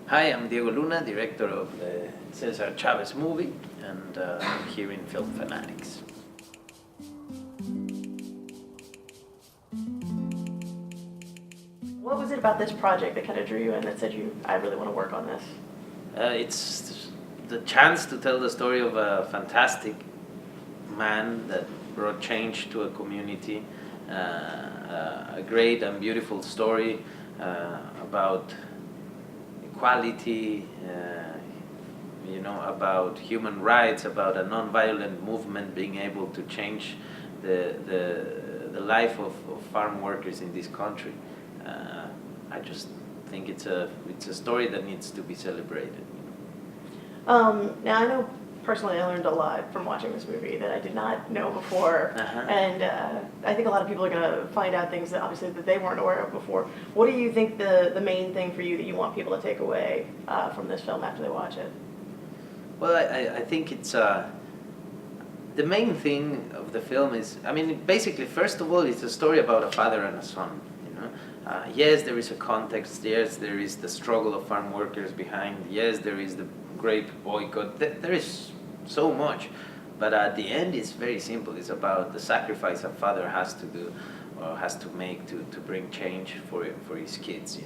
Hi, I'm Diego Luna, director of the Cesar Chavez movie, and I'm here in Film Fanatics. What was it about this project that kind of drew you in that said I really want to work on this? It's the chance to tell the story of a fantastic man that brought change to a community, a great and beautiful story about equality, about human rights, about a non-violent movement being able to change the life of farm workers in this country. I just think it's a story that needs to be celebrated. Now I know personally I learned a lot from watching this movie that I did not know before, and I think a lot of people are going to find out things that obviously that they weren't aware of before. What do you think the main thing for you that you want people to take away from this film after they watch it? Well, I think it's the main thing of the film is, I mean, basically, first of all, it's a story about a father and a son. Yes, there is a context. Yes, there is the struggle of farm workers behind. Yes, there is the grape boycott. There is so much, but at the end, it's very simple. It's about the sacrifice a father has to do or has to make to bring change for his kids.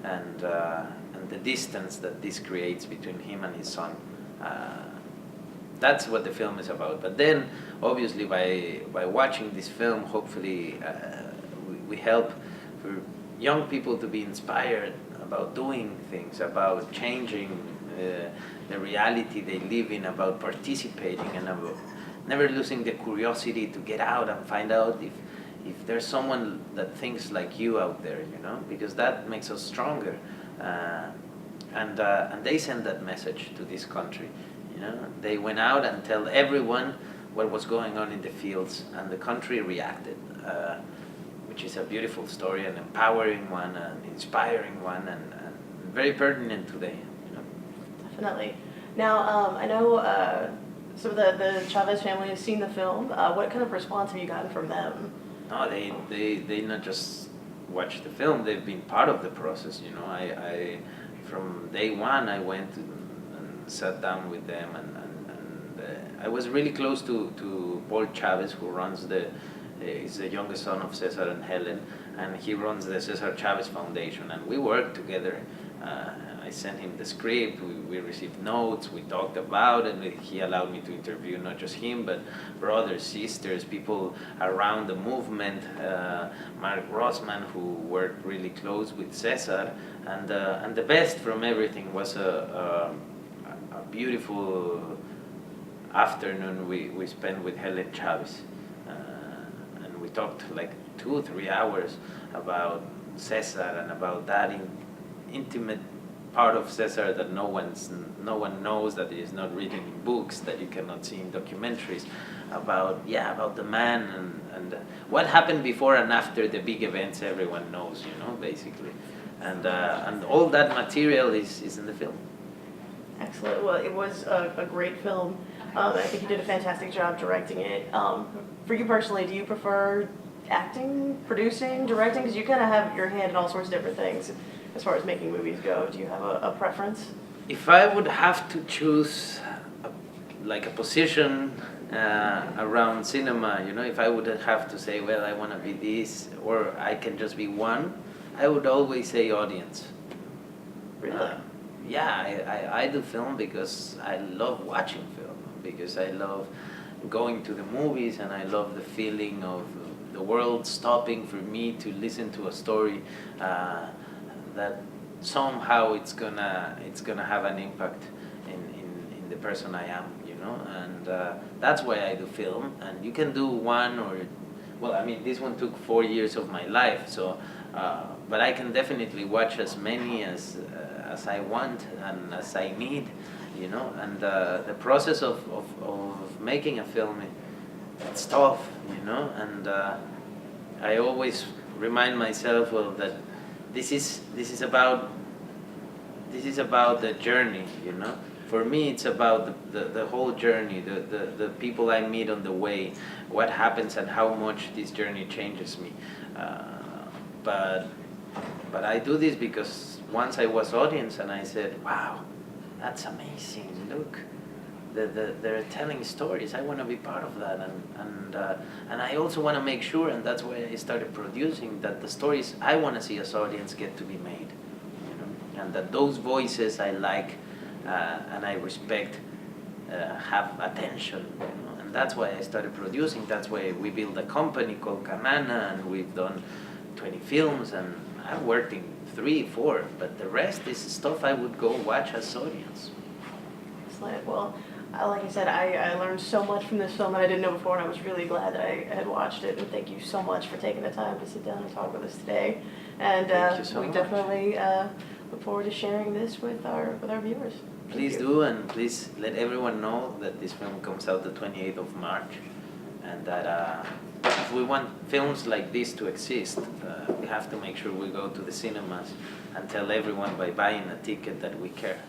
And the distance that this creates between him and his son. That's what the film is about. But then, obviously, by watching this film, hopefully, we help for young people to be inspired about doing things, about changing the reality they live in, about participating, and about never losing the curiosity to get out and find out if there's someone that thinks like you out there, because that makes us stronger. And they sent that message to this country. They went out and told everyone what was going on in the fields, and the country reacted, which is a beautiful story, an empowering one, an inspiring one, and very pertinent today. Definitely. Now, I know some of the Chavez family has seen the film. What kind of response have you gotten from them? No, they not just watched the film; they've been part of the process. I from day one I went and sat down with them, and I was really close to Paul Chavez, who runs he's the youngest son of Cesar and Helen, and he runs the Cesar Chavez Foundation, and we worked together. I sent him the script, we received notes, we talked about it, and he allowed me to interview not just him, but brothers, sisters, people around the movement, Mark Rossman, who worked really close with Cesar, and the best from everything was a beautiful afternoon we spent with Helen Chavez. And we talked like 2 or 3 hours about Cesar and about that intimate part of Cesar that no one knows, that is not written in books, that you cannot see in documentaries, about the man and what happened before and after the big events everyone knows, basically, and all that material is in the film. Excellent. Well, it was a great film. I think you did a fantastic job directing it. For you personally, do you prefer acting, producing, directing? Because you kind of have your hand in all sorts of different things as far as making movies go. Do you have a preference? If I would have to choose a position around cinema, if I would have to say, well, I want to be this, or I can just be one, I would always say audience. Really? Yeah, I do film because I love watching film, because I love going to the movies, and I love the feeling of the world stopping for me to listen to a story that somehow it's gonna have an impact in the person I am, and that's why I do film. And you can do one this one took 4 years of my life, so but I can definitely watch as many as I want and as I need, and the process of making a film, it's tough, and I always remind myself that this is about the journey, For me, it's about the whole journey, the people I meet on the way, what happens and how much this journey changes me. But I do this because once I was audience and I said, wow, that's amazing, look. They're telling stories. I want to be part of that, and I also want to make sure, and that's why I started producing, that the stories I want to see as audience get to be made, you know, and that those voices I like and I respect have attention, you know, and that's why I started producing. That's why we built a company called Canana, and we've done 20 films, and I've worked in 3, 4, but the rest is stuff I would go watch as audience. Excellent. Well, like I said, I learned so much from this film that I didn't know before, and I was really glad that I had watched it. And thank you so much for taking the time to sit down and talk with us today. And Thank you so we much. definitely look forward to sharing this with our viewers. Please do, and please let everyone know that this film comes out the 28th of March, and that if we want films like this to exist, we have to make sure we go to the cinemas and tell everyone by buying a ticket that we care.